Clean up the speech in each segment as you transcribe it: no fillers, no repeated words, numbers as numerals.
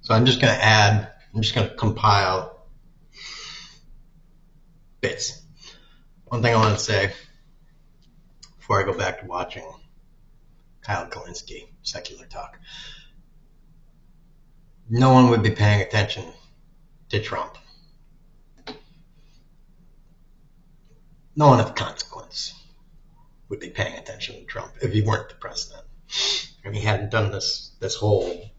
So I'm just going to compile bits. One thing I want to say before I go back to watching Kyle Kalinske, Secular Talk. No one would be paying attention to Trump. No one of consequence would be paying attention to Trump if he weren't the president. And he hadn't done this whole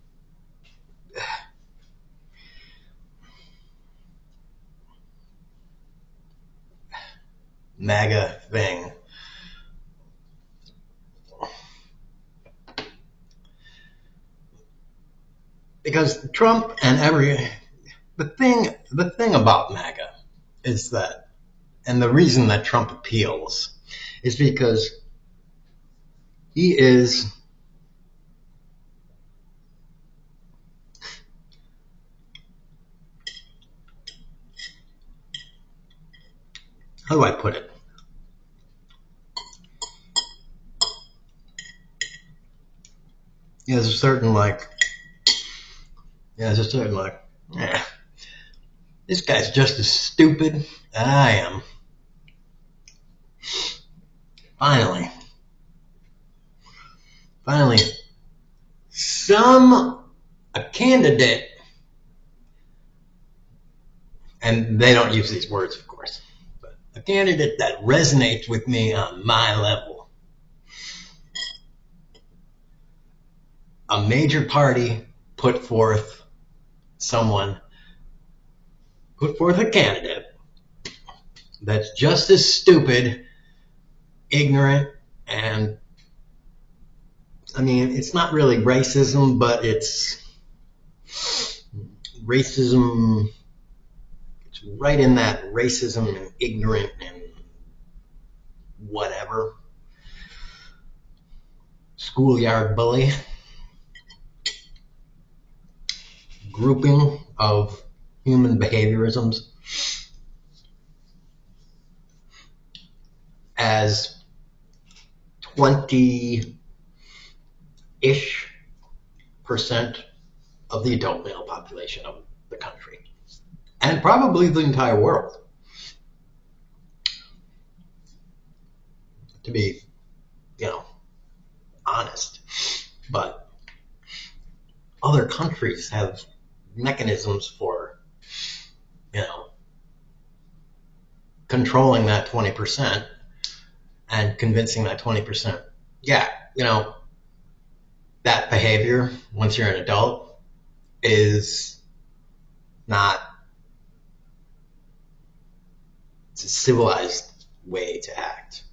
MAGA thing. Because Trump and the thing about MAGA is that, and the reason that Trump appeals is because he is how do I put it? There's a certain yeah, this guy's just as stupid as I am. Finally, a candidate, and they don't use these words, of course, but a candidate that resonates with me on my level. A major party put forth a candidate that's just as stupid, ignorant, and I mean, it's not really racism, but it's racism. It's right in that racism and ignorant and whatever. Schoolyard bully grouping of human behaviorisms as 20-ish% of the adult male population of the country, and probably the entire world, to be, honest. But other countries have mechanisms for, controlling that 20% and convincing that 20%, that behavior, once you're an adult, is not, it's a civilized way to act.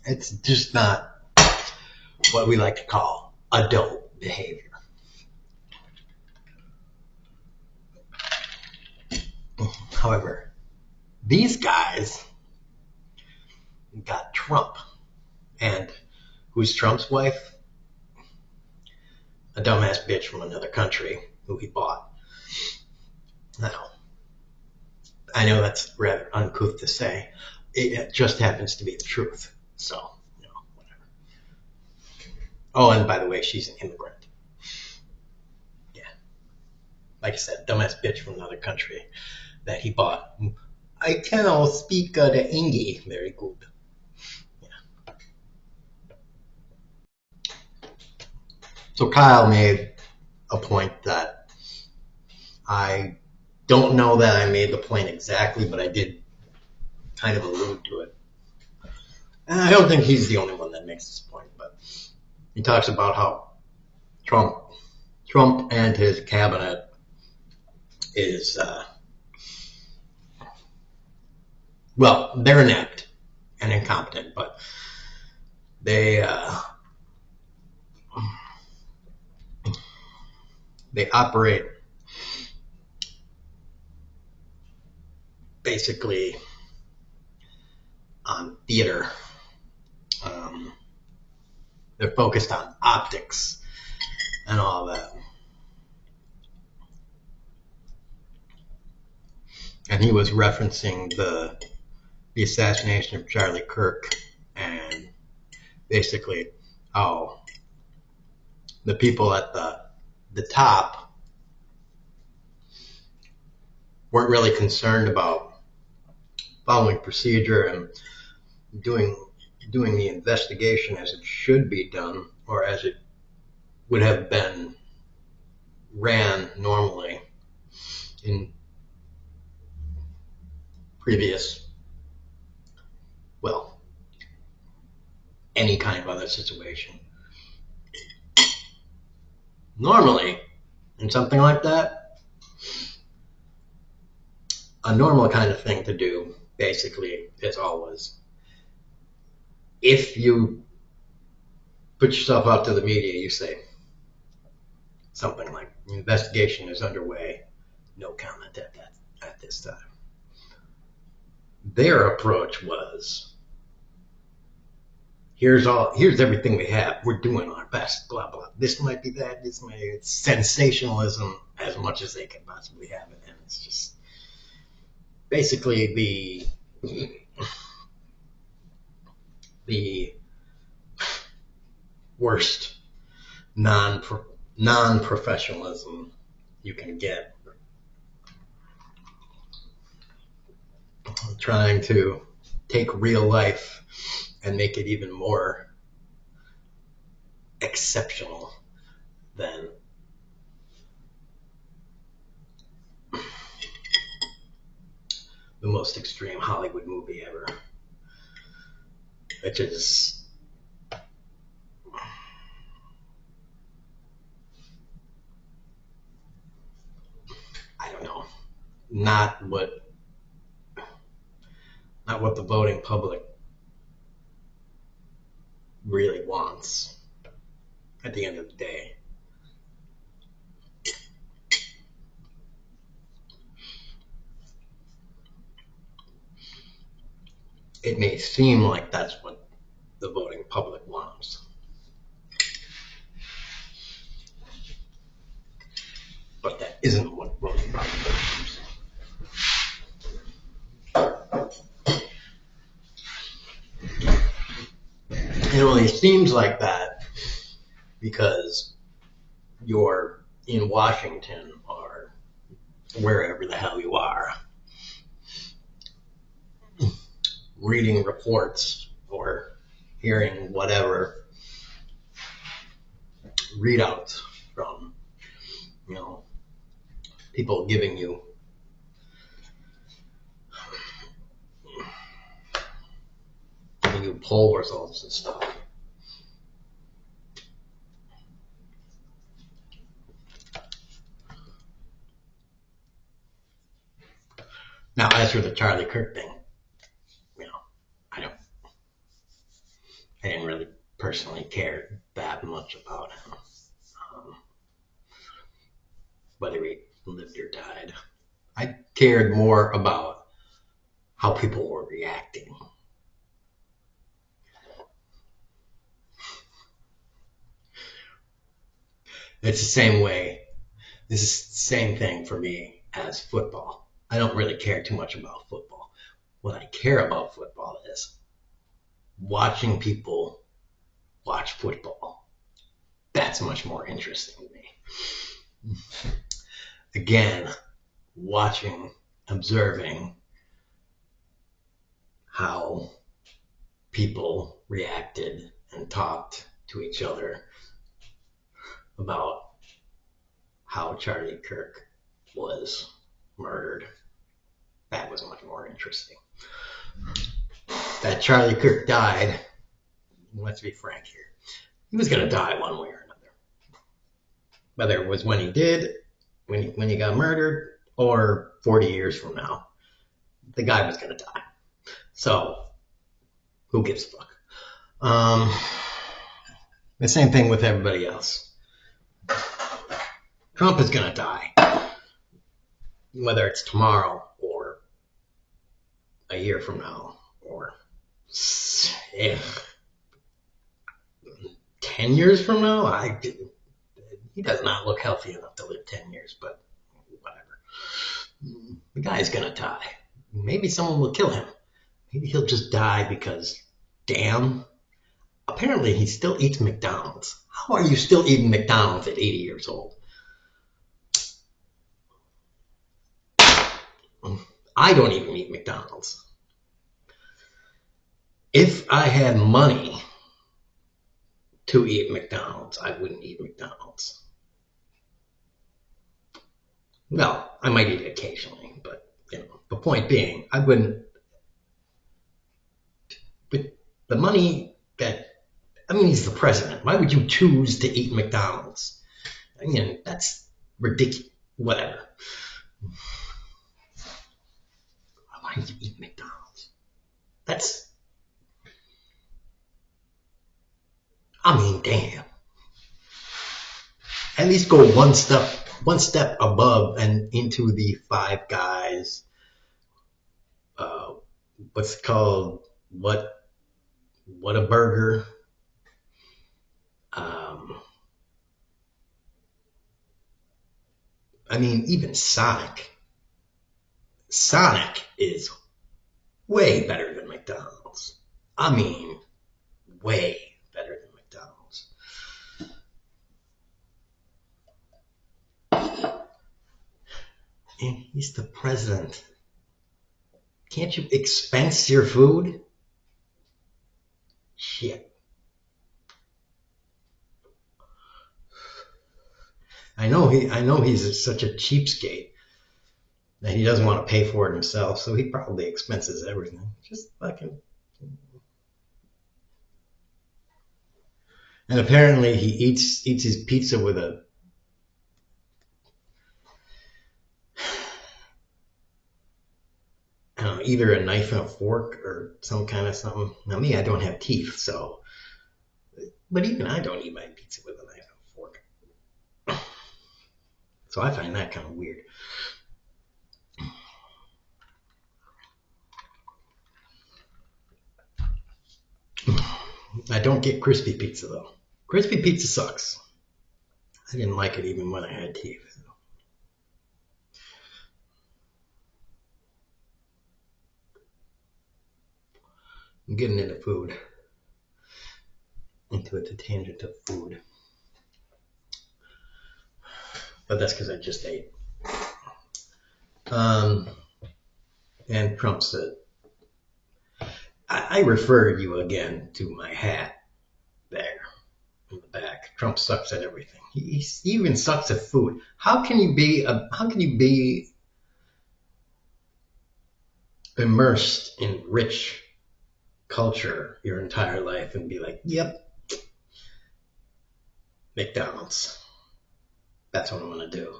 It's just not what we like to call adult behavior. However, these guys got Trump. And who's Trump's wife? A dumbass bitch from another country who he bought. Now, I know that's rather uncouth to say. It just happens to be the truth. So, whatever. Oh, and by the way, she's an immigrant. Yeah. Like I said, dumbass bitch from another country that he bought. I cannot speak the English very good. Yeah. So Kyle made a point that I don't know that I made the point exactly, but I did kind of allude to it. And I don't think he's the only one that makes this point, but he talks about how Trump and his cabinet is, they're inept and incompetent, but they operate basically on theater. They're focused on optics and all that. And he was referencing the assassination of Charlie Kirk and basically how the people at the top weren't really concerned about following procedure and doing the investigation as it should be done, or as it would have been ran normally in previous, well, any kind of other situation. Normally, in something like that, a normal kind of thing to do, basically, is always, if you put yourself out to the media, you say something like, investigation is underway, no comment at this time. Their approach was, here's everything we have, we're doing our best, blah blah, this might be that, it's sensationalism as much as they can possibly have it, and it's just basically the worst non-professionalism you can get. Trying to take real life and make it even more exceptional than the most extreme Hollywood movie ever. Which is, I don't know, not what the voting public really wants at the end of the day. It may seem like that's what the voting public wants, but that isn't what voting public wants. It only seems like that because you're in Washington or wherever the hell you are, reading reports or hearing whatever readouts from, people giving you poll results and stuff. Now, as for the Charlie Kirk thing, I didn't really personally care that much about him, whether he lived or died. I cared more about how people were reacting. It's the same way. This is the same thing for me as football. I don't really care too much about football. What I care about football is watching people watch football. That's much more interesting to me. Again, watching, observing how people reacted and talked to each other about how Charlie Kirk was murdered. That was much more interesting. That Charlie Kirk died, let's be frank here, he was going to die one way or another. Whether it was when he did, when he got murdered, or 40 years from now, the guy was going to die. So, who gives a fuck? The same thing with everybody else. Trump is going to die. Whether it's tomorrow or a year from now or 10 years from now, he does not look healthy enough to live 10 years, but whatever. The guy's going to die. Maybe someone will kill him. Maybe he'll just die because, damn, apparently he still eats McDonald's. How How are you still eating McDonald's at 80 years old? I don't even eat McDonald's. If I had money to eat McDonald's, I wouldn't eat McDonald's. Well, I might eat it occasionally, but the point being, I wouldn't. But the money that he's the president. Why would you choose to eat McDonald's? I mean, that's ridiculous. Whatever. Why would you eat McDonald's? That's. Damn. At least go one step above and into the Five Guys. What's it called? What a burger. Um, even Sonic. Sonic is way better than McDonald's. Way better than McDonald's. And he's the president. Can't you expense your food? Shit. I know he's such a cheapskate that he doesn't want to pay for it himself, so he probably expenses everything. Just fucking. And apparently he eats his pizza with either a knife and a fork or some kind of something. Now me, I don't have teeth, so. But even I don't eat my pizza with a knife and a fork. So I find that kind of weird. I don't get crispy pizza though. Crispy pizza sucks. I didn't like it even when I had teeth. I'm getting into food. Into a tangent of food. But that's because I just ate. And Trump said, I refer you again to my hat there in the back. Trump sucks at everything. He even sucks at food. How can you be immersed in rich culture your entire life and be like, yep, McDonald's. That's what I'm gonna do.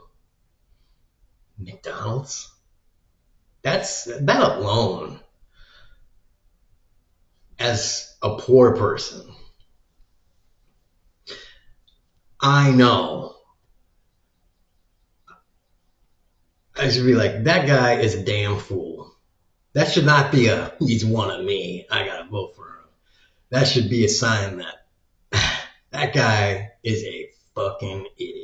McDonald's? That alone, as a poor person, I know I should be like, that guy is a damn fool. That should not be he's one of me, I gotta vote for him. That should be a sign that that guy is a fucking idiot.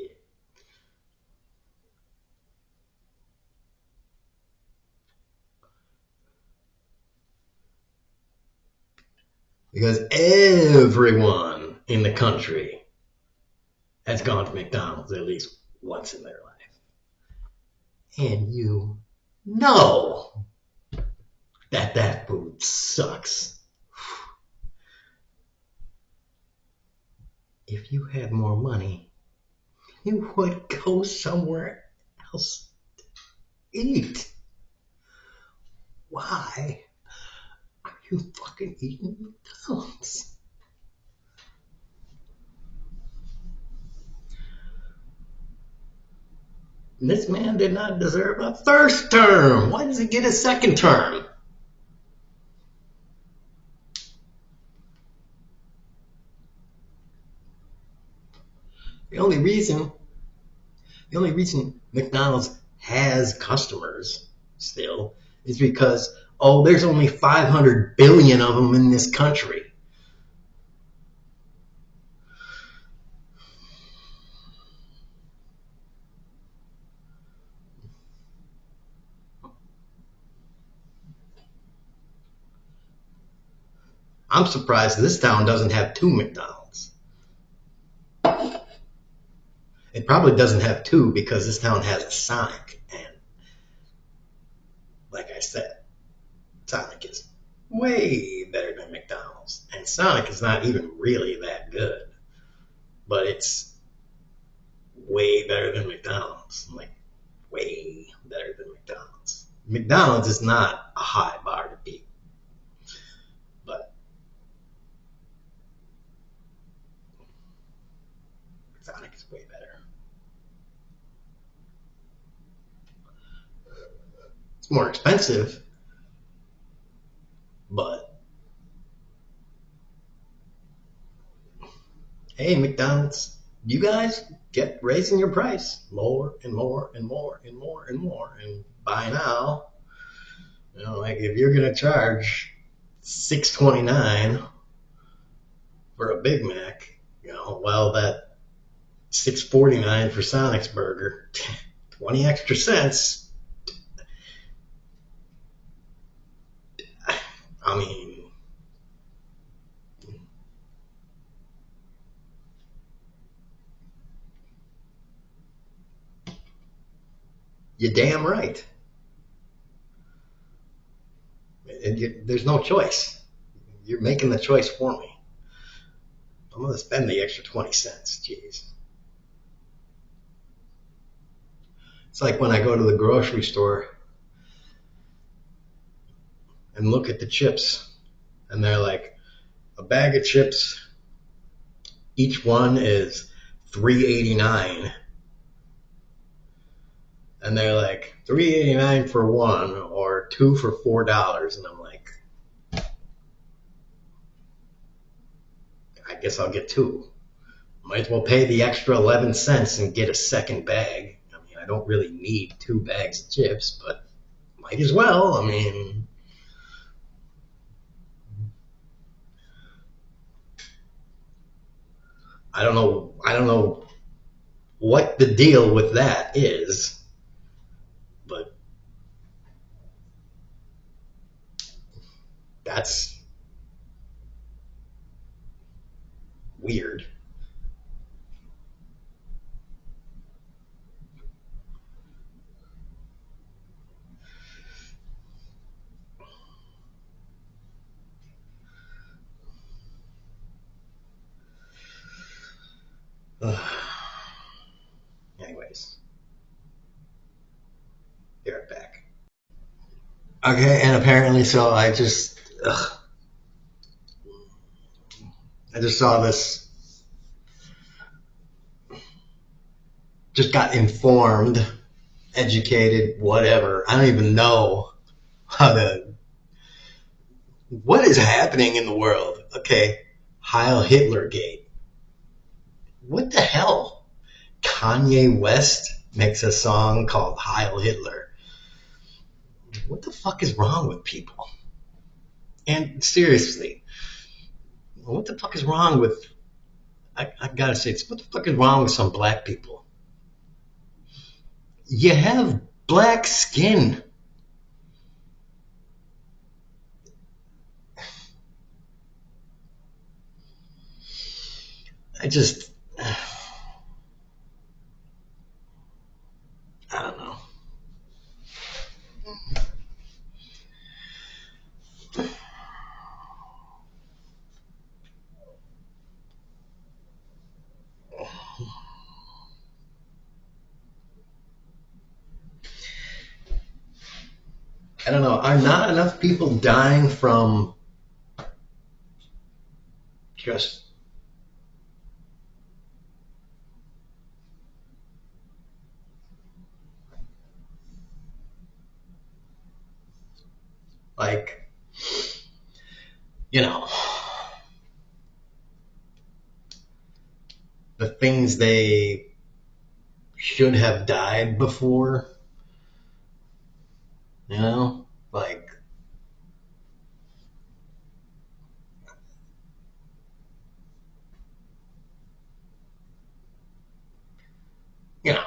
Because everyone in the country has gone to McDonald's at least once in their life. And you know that food sucks. If you had more money, you would go somewhere else to eat. Why are you fucking eating McDonald's? This man did not deserve a first term. Why does he get a second term? The only reason McDonald's has customers still is because, there's only 500 billion of them in this country. I'm surprised this town doesn't have two McDonald's. It probably doesn't have two because this town has a Sonic, and like I said, Sonic is way better than McDonald's, and Sonic is not even really that good, but it's way better than McDonald's. Like way better than McDonald's. McDonald's is not a high bar to beat, but Sonic is way better. It's more expensive, but hey, McDonald's, you guys get raising your price more and more and more and more and more. And by now, like if you're gonna charge $6.29 for a Big Mac, well that $6.49 for Sonic's burger, 20 extra cents. I mean, you're damn right. There's no choice. You're making the choice for me. I'm going to spend the extra 20 cents. Jeez. It's like when I go to the grocery store and look at the chips, and they're like, a bag of chips, each one is $3.89. And they're like, $3.89 for one, or two for $4. And I'm like, I guess I'll get two. Might as well pay the extra 11 cents and get a second bag. I mean, I don't really need two bags of chips, but might as well. I mean, I don't know what the deal with that is, but that's weird. Anyways, be right back. Okay, and apparently, so I just saw this, just got informed, educated, whatever. I don't even know how to, what is happening in the world? Okay, Heil Hitler Gate. What the hell? Kanye West makes a song called Heil Hitler. What the fuck is wrong with people? And seriously, what the fuck is wrong with, I gotta say this, what the fuck is wrong with some black people? You have black skin. I just, I don't know. I don't know. Are not enough people dying from just like, you know, the things they should have died before, you know? Like, you know,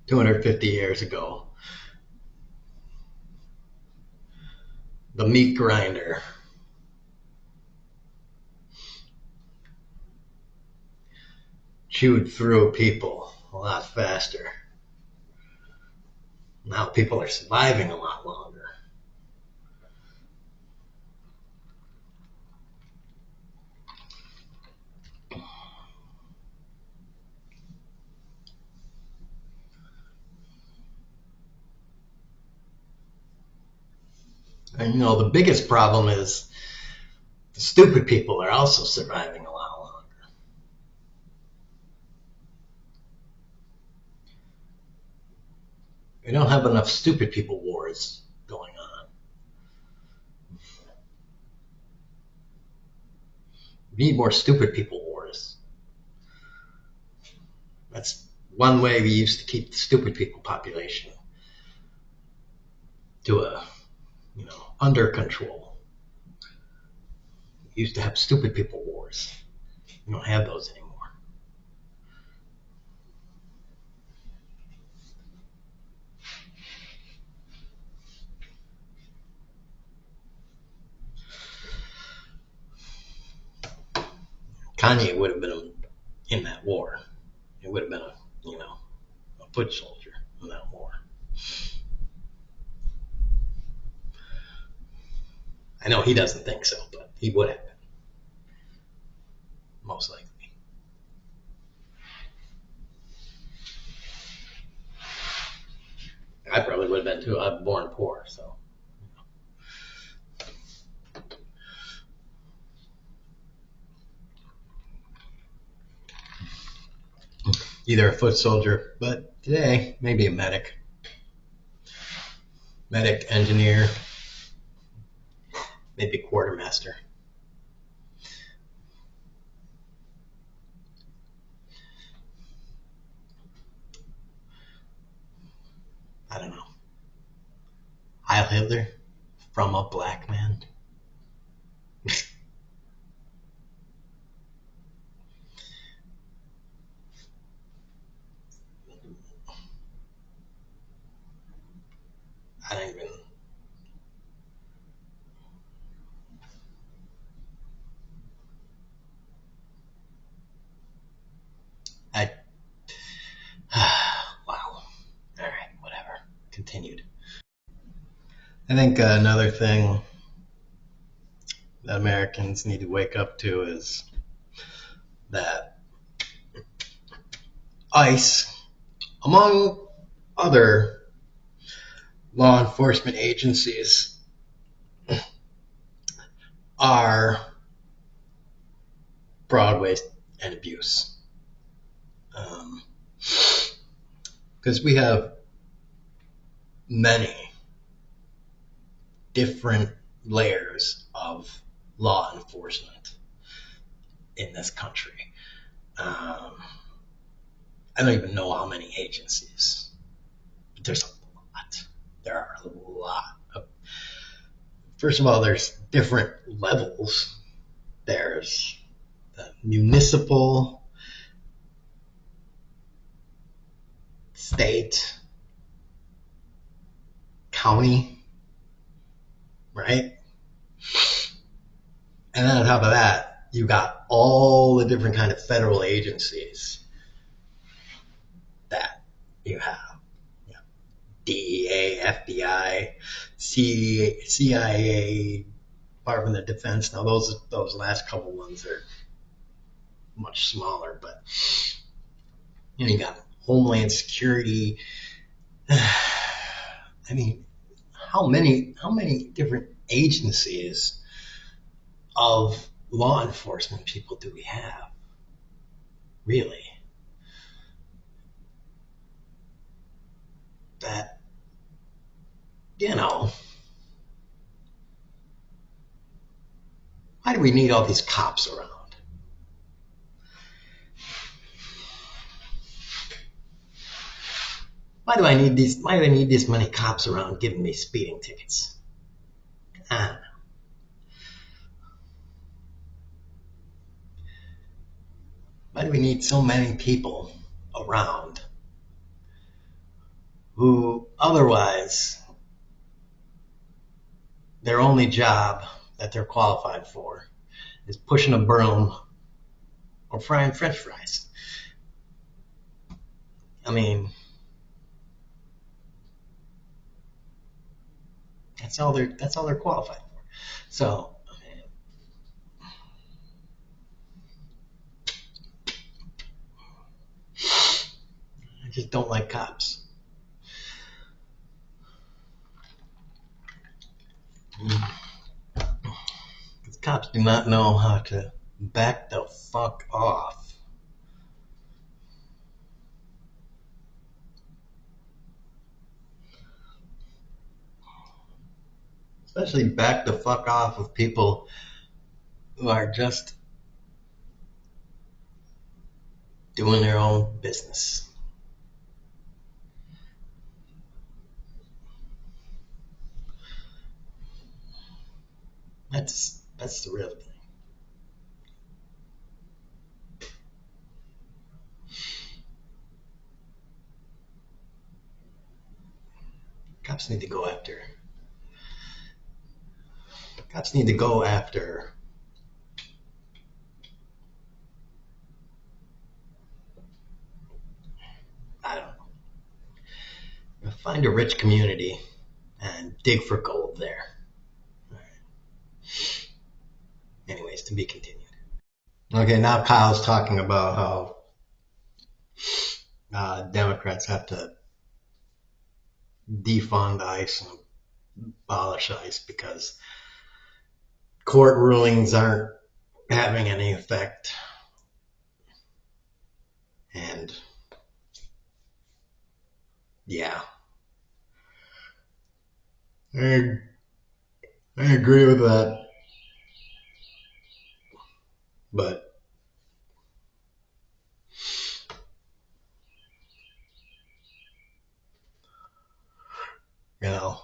250 years ago. the meat grinder chewed through people a lot faster. Now people are surviving a lot longer. And the biggest problem is the stupid people are also surviving a lot longer. We don't have enough stupid people wars going on. We need more stupid people wars. That's one way we used to keep the stupid people population to under control. We used to have stupid people wars. We don't have those anymore. Kanye would have been in that war. It would have been a foot soldier in that war. I know he doesn't think so, but he would have been, most likely. I probably would have been too. I'm born poor, so. Either a foot soldier, but today, maybe a medic. Medic, engineer, maybe quartermaster. I don't know. Heil Hitler from a black man. I don't even. I. Wow. All right, whatever. Continued. I think another thing that Americans need to wake up to is that ICE, among other law enforcement agencies, are fraud, waste, and abuse. Because we have many different layers of law enforcement in this country. I don't even know how many agencies, but there's a lot. There are a lot of. First of all, there's different levels. There's the municipal, state, county, right? And then on top of that, you got all the different kind of federal agencies that you have. DEA, FBI, CIA, Department of Defense. Now those last couple ones are much smaller, but you got Homeland Security. I mean, how many different agencies of law enforcement people do we have? Really? That, why do we need all these cops around? Why do I need this many cops around giving me speeding tickets? I don't know. Why do we need so many people around who otherwise their only job that they're qualified for is pushing a broom or frying French fries. I mean, that's all they're qualified for. So I just don't like cops. Because cops do not know how to back the fuck off. Especially back the fuck off of people who are just doing their own business. That's the real thing. Cops need to go after. Cops need to go after. I don't know. Find a rich community and dig for gold there. All right. Anyways, to be continued. Okay, now Kyle's talking about how Democrats have to defund ICE and abolish ICE because court rulings aren't having any effect. And yeah, I, I agree with that. But, you know,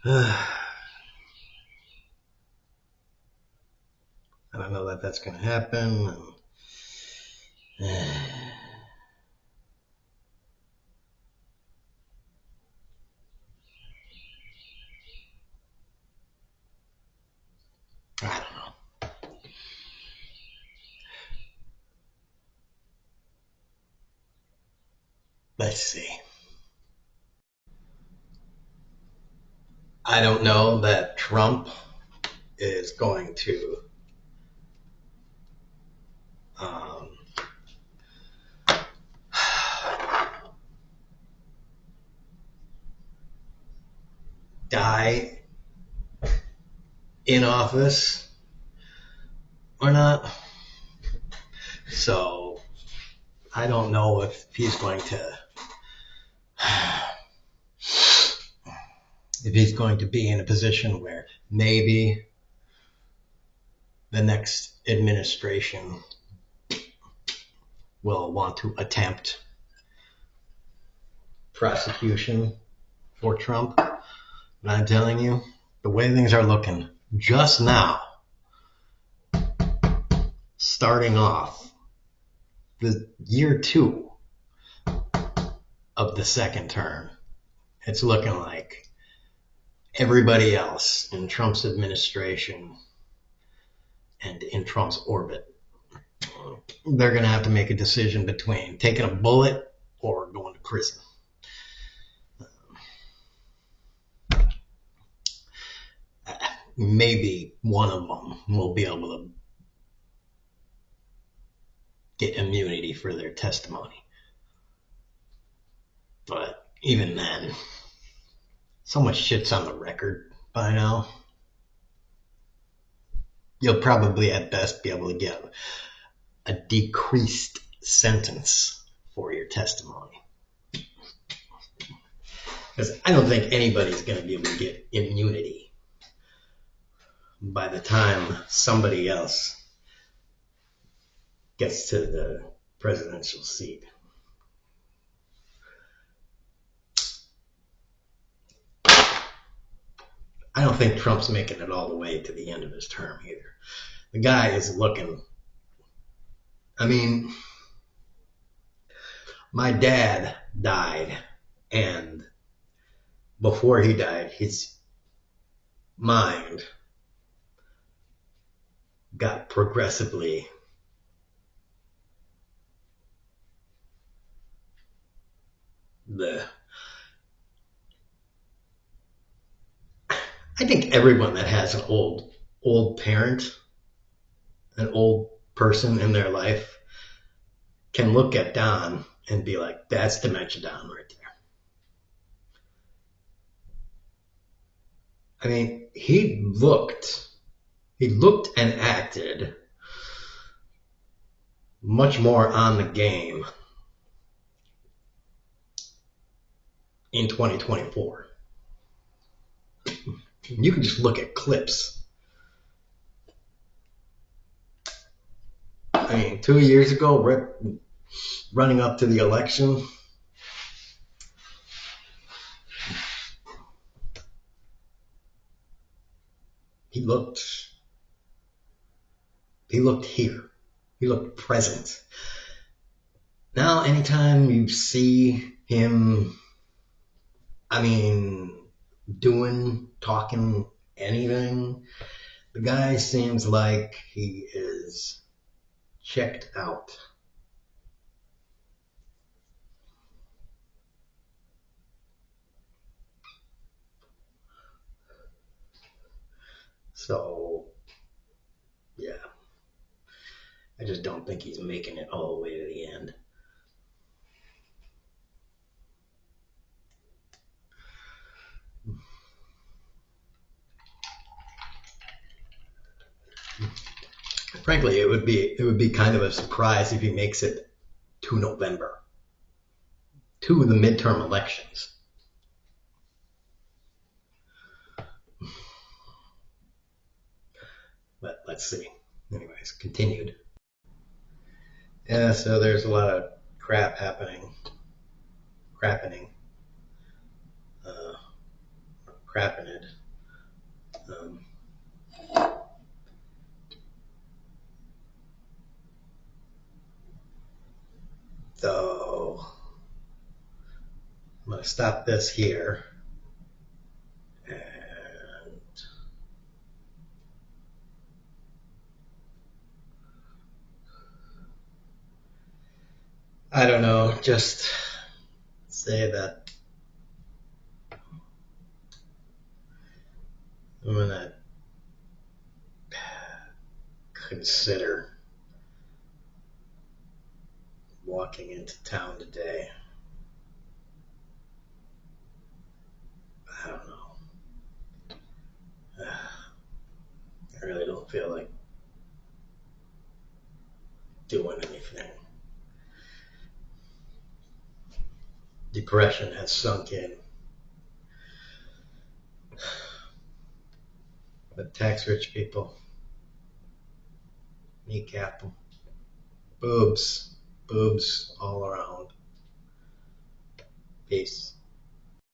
I don't know that that's going to happen. I don't know. Let's see. I don't know that Trump is going to um, die in office or not. So I don't know if he's going to be in a position where maybe the next administration will want to attempt prosecution for Trump. But I'm telling you, the way things are looking just now, starting off the year 2 of the second term, it's looking like everybody else in Trump's administration and in Trump's orbit, they're going to have to make a decision between taking a bullet or going to prison. Maybe one of them will be able to get immunity for their testimony. But even then, so much shit's on the record by now. You'll probably at best be able to get a decreased sentence for your testimony. Because I don't think anybody's going to be able to get immunity by the time somebody else gets to the presidential seat. I don't think Trump's making it all the way to the end of his term either. The guy is looking. I mean, my dad died, and before he died, his mind got progressively the. I think everyone that has an old parent, an old person in their life, can look at Don and be like, "That's dementia Don right there." I mean, he looked and acted much more on the game in 2024. You can just look at clips. I mean, 2 years ago, running up to the election, he looked here. He looked present. Now, anytime you see him, I mean, talking anything, the guy seems like he is checked out. So, yeah, I just don't think he's making it all the way to the end. Frankly, it would be kind of a surprise if he makes it to November, to the midterm elections. But let's see. Anyways, continued. Yeah, so there's a lot of happening, uh, crapping it. Um, so I'm gonna stop this here, and I don't know, just say that I'm gonna consider walking into town today. I don't know. I really don't feel like doing anything. Depression has sunk in. But tax rich people, kneecap them. Boobs all around. Peace.